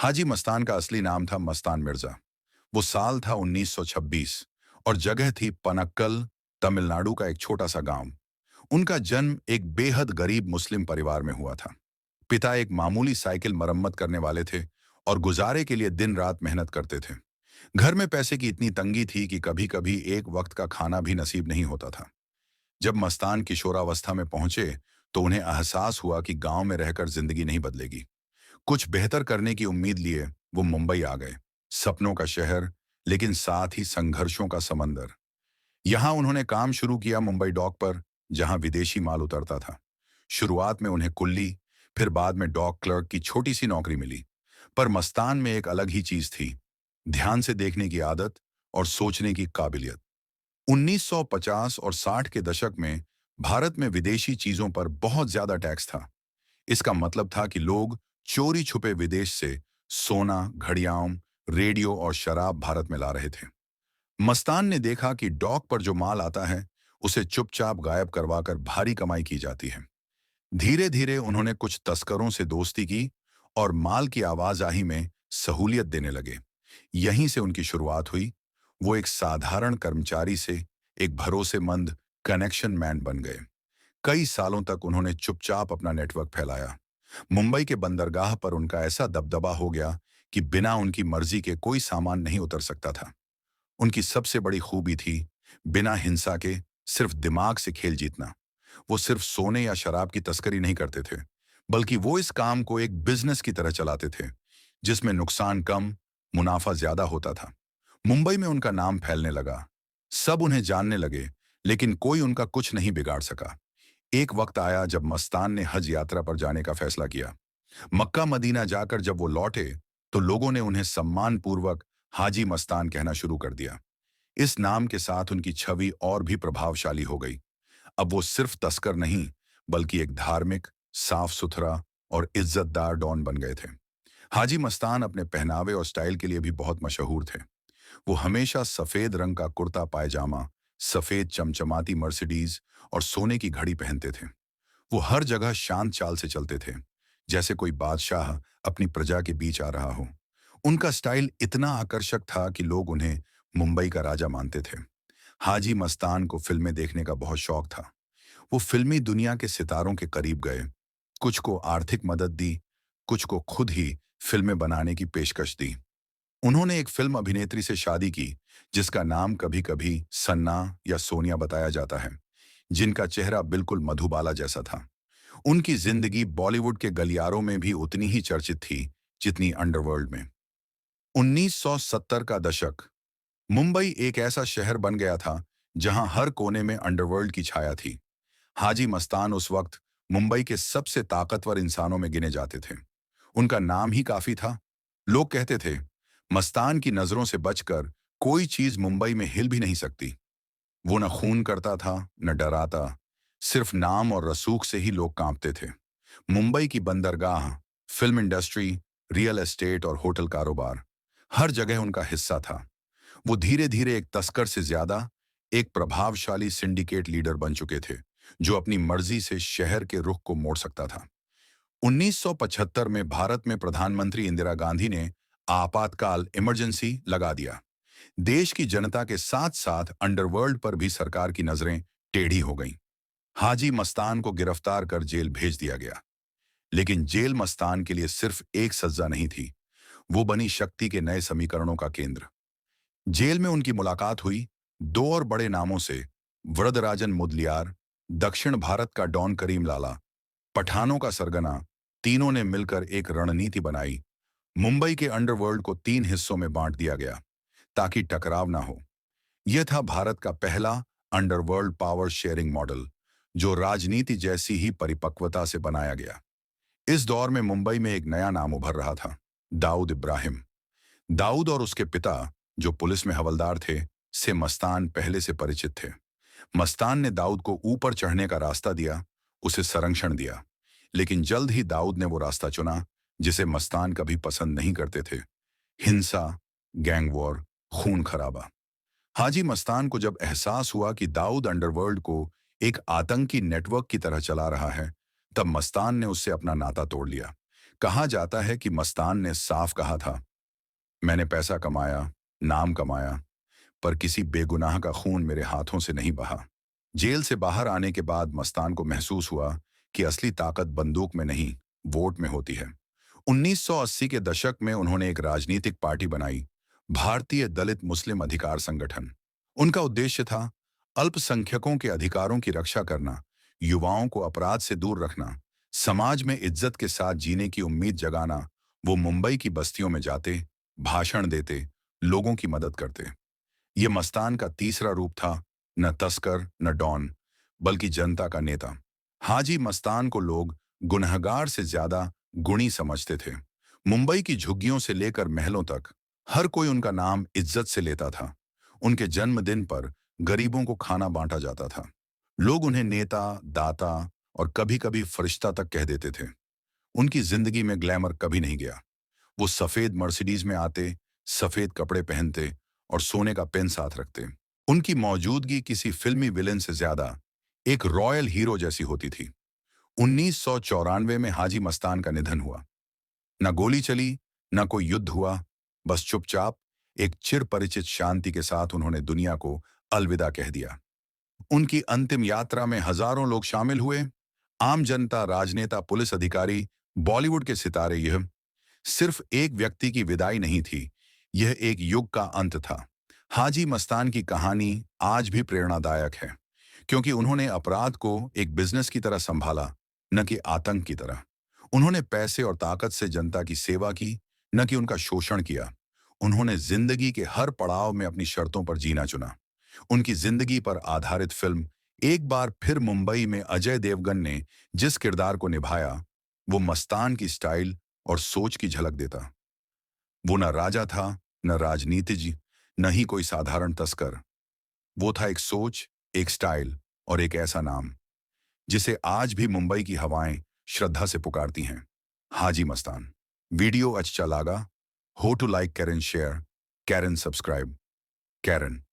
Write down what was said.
हाजी मस्तान का असली नाम था मस्तान मिर्जा। वो साल था 1926 और जगह थी पनक्कल, तमिलनाडु का एक छोटा सा गांव। उनका जन्म एक बेहद गरीब मुस्लिम परिवार में हुआ था। पिता एक मामूली साइकिल मरम्मत करने वाले थे और गुजारे के लिए दिन रात मेहनत करते थे। घर में पैसे की इतनी तंगी थी कि कभी कभी एक वक्त का खाना भी नसीब नहीं होता था। जब मस्तान किशोरावस्था में पहुंचे तो उन्हें एहसास हुआ कि गांव में रहकर जिंदगी नहीं बदलेगी। कुछ बेहतर करने की उम्मीद लिए वो मुंबई आ गए। सपनों का शहर, लेकिन साथ ही संघर्षों का समंदर। यहां उन्होंने काम शुरू किया मुंबई डॉक पर, जहां विदेशी माल उतरता था। शुरुआत में उन्हें कुल्ली, फिर बाद में डॉक क्लर्क की छोटी सी नौकरी मिली। पर मस्तान में एक अलग ही चीज थी, ध्यान से देखने की आदत और सोचने की काबिलियत। 1950 और 60 के दशक में भारत में विदेशी चीजों पर बहुत ज्यादा टैक्स था। इसका मतलब था कि लोग चोरी छुपे विदेश से सोना, घड़ियाल, रेडियो और शराब भारत में ला रहे थे। मस्तान ने देखा कि डॉक पर जो माल आता है उसे चुपचाप गायब करवाकर भारी कमाई की जाती है। धीरे धीरे उन्होंने कुछ तस्करों से दोस्ती की और माल की आवाजाही में सहूलियत देने लगे। यहीं से उनकी शुरुआत हुई। वो एक साधारण कर्मचारी से एक भरोसेमंद कनेक्शन मैन बन गए। कई सालों तक उन्होंने चुपचाप अपना नेटवर्क फैलाया। मुंबई के बंदरगाह पर उनका ऐसा दबदबा हो गया कि बिना उनकी मर्जी के कोई सामान नहीं उतर सकता था। उनकी सबसे बड़ी खूबी थी बिना हिंसा के सिर्फ दिमाग से खेल जीतना। वो सिर्फ सोने या शराब की तस्करी नहीं करते थे, बल्कि वो इस काम को एक बिजनेस की तरह चलाते थे, जिसमें नुकसान कम, मुनाफा ज्यादा होता था। मुंबई में उनका नाम फैलने लगा। सब उन्हें जानने लगे, लेकिन कोई उनका कुछ नहीं बिगाड़ सका। एक वक्त आया जब मस्तान ने हज यात्रा पर जाने का फैसला किया। मक्का मदीना जाकर जब वो लौटे तो लोगों ने उन्हें सम्मानपूर्वक हाजी मस्तान कहना शुरू कर दिया। इस नाम के साथ उनकी छवि और भी प्रभावशाली हो गई। अब वो सिर्फ तस्कर नहीं, बल्कि एक धार्मिक, साफ सुथरा और इज्जतदार डॉन बन गए थे। हाजी मस्तान अपने पहनावे और स्टाइल के लिए भी बहुत मशहूर थे। वो हमेशा सफेद रंग का कुर्ता पायजामा, सफेद चमचमाती मर्सिडीज और सोने की घड़ी पहनते थे। वो हर जगह शांत चाल से चलते थे, जैसे कोई बादशाह अपनी प्रजा के बीच आ रहा हो। उनका स्टाइल इतना आकर्षक था कि लोग उन्हें मुंबई का राजा मानते थे। हाजी मस्तान को फिल्में देखने का बहुत शौक था। वो फिल्मी दुनिया के सितारों के करीब गए। कुछ को आर्थिक मदद दी, कुछ को खुद ही फिल्में बनाने की पेशकश दी। उन्होंने एक फिल्म अभिनेत्री से शादी की, जिसका नाम कभी कभी सन्ना या सोनिया बताया जाता है, जिनका चेहरा बिल्कुल मधुबाला जैसा था। उनकी जिंदगी बॉलीवुड के गलियारों में भी उतनी ही चर्चित थी जितनी अंडरवर्ल्ड में। 1970 का दशक। मुंबई एक ऐसा शहर बन गया था जहां हर कोने में अंडरवर्ल्ड की छाया थी। हाजी मस्तान उस वक्त मुंबई के सबसे ताकतवर इंसानों में गिने जाते थे। उनका नाम ही काफी था। लोग कहते थे, मस्तान की नजरों से बचकर कोई चीज मुंबई में हिल भी नहीं सकती। वो न खून करता था, न डराता। सिर्फ नाम और रसूख से ही लोग कांपते थे। मुंबई की बंदरगाह, फिल्म इंडस्ट्री, रियल एस्टेट और होटल कारोबार, हर जगह उनका हिस्सा था। वो धीरे धीरे एक तस्कर से ज्यादा एक प्रभावशाली सिंडिकेट लीडर बन चुके थे, जो अपनी मर्जी से शहर के रुख को मोड़ सकता था। 1975 में भारत में प्रधानमंत्री इंदिरा गांधी ने आपातकाल इमरजेंसी लगा दिया। देश की जनता के साथ साथ अंडरवर्ल्ड पर भी सरकार की नजरें टेढ़ी हो गईं। हाजी मस्तान को गिरफ्तार कर जेल भेज दिया गया। लेकिन जेल मस्तान के लिए सिर्फ एक सजा नहीं थी, वो बनी शक्ति के नए समीकरणों का केंद्र। जेल में उनकी मुलाकात हुई दो और बड़े नामों से, वरदराजन मुदलियार, दक्षिण भारत का डॉन करीम लाला, पठानों का सरगना। तीनों ने मिलकर एक रणनीति बनाई। मुंबई के अंडरवर्ल्ड को तीन हिस्सों में बांट दिया गया ताकि टकराव ना हो। यह था भारत का पहला अंडरवर्ल्ड पावर शेयरिंग मॉडल, जो राजनीति जैसी ही परिपक्वता से बनाया गया। इस दौर में मुंबई में एक नया नाम उभर रहा था, दाऊद इब्राहिम। दाऊद और उसके पिता, जो पुलिस में हवलदार थे, से मस्तान पहले से परिचित थे। मस्तान ने दाऊद को ऊपर चढ़ने का रास्ता दिया, उसे संरक्षण दिया। लेकिन जल्द ही दाऊद ने वो रास्ता चुना जिसे मस्तान कभी पसंद नहीं करते थे, हिंसा, गैंग वॉर, खून खराबा। हाजी मस्तान को जब एहसास हुआ कि दाऊद अंडरवर्ल्ड को एक आतंकी नेटवर्क की तरह चला रहा है, तब मस्तान ने उससे अपना नाता तोड़ लिया। कहा जाता है कि मस्तान ने साफ कहा था, मैंने पैसा कमाया, नाम कमाया, पर किसी बेगुनाह का खून मेरे हाथों से नहीं बहा। जेल से बाहर आने के बाद मस्तान को महसूस हुआ कि असली ताकत बंदूक में नहीं, वोट में होती है। 1980 के दशक में उन्होंने एक राजनीतिक पार्टी बनाई, भारतीय दलित मुस्लिम अधिकार संगठन। उनका उद्देश्य था अल्पसंख्यकों के अधिकारों की रक्षा करना, युवाओं को अपराध से दूर रखना, समाज में इज्जत के साथ जीने की उम्मीद जगाना। वो मुंबई की बस्तियों में जाते, भाषण देते, लोगों की मदद करते। ये मस्तान का तीसरा रूप था, न तस्कर न डॉन, बल्कि जनता का नेता। हाजी मस्तान को लोग गुनहगार से ज्यादा गुणी समझते थे। मुंबई की झुग्गियों से लेकर महलों तक हर कोई उनका नाम इज्जत से लेता था। उनके जन्मदिन पर गरीबों को खाना बांटा जाता था। लोग उन्हें नेता, दाता और कभी-कभी फरिश्ता तक कह देते थे। उनकी जिंदगी में ग्लैमर कभी नहीं गया। वो सफेद मर्सिडीज में आते, सफेद कपड़े पहनते और सोने का पेन साथ रखते। उनकी मौजूदगी किसी फिल्मी विलेन से ज्यादा एक रॉयल हीरो जैसी होती थी। 1994 में हाजी मस्तान का निधन हुआ। न गोली चली, न कोई युद्ध हुआ, बस चुपचाप एक चिर परिचित शांति के साथ उन्होंने दुनिया को अलविदा कह दिया। उनकी अंतिम यात्रा में हजारों लोग शामिल हुए, आम जनता, राजनेता, पुलिस अधिकारी, बॉलीवुड के सितारे। यह सिर्फ एक व्यक्ति की विदाई नहीं थी, यह एक युग का अंत था। हाजी मस्तान की कहानी आज भी प्रेरणादायक है, क्योंकि उन्होंने अपराध को एक बिजनेस की तरह संभाला, न कि आतंक की तरह। उन्होंने पैसे और ताकत से जनता की सेवा की, न कि उनका शोषण किया। उन्होंने जिंदगी के हर पड़ाव में अपनी शर्तों पर जीना चुना। उनकी जिंदगी पर आधारित फिल्म एक बार फिर मुंबई में अजय देवगन ने जिस किरदार को निभाया, वो मस्तान की स्टाइल और सोच की झलक देता। वो न राजा था, न राजनीतिज्ञ, न ही कोई साधारण तस्कर। वो था एक सोच, एक स्टाइल और एक ऐसा नाम जिसे आज भी मुंबई की हवाएं श्रद्धा से पुकारती हैं। हाजी मस्तान। वीडियो अच्छा लगा हो तो लाइक, कैरन शेयर, कैरन सब्सक्राइब। कैरन।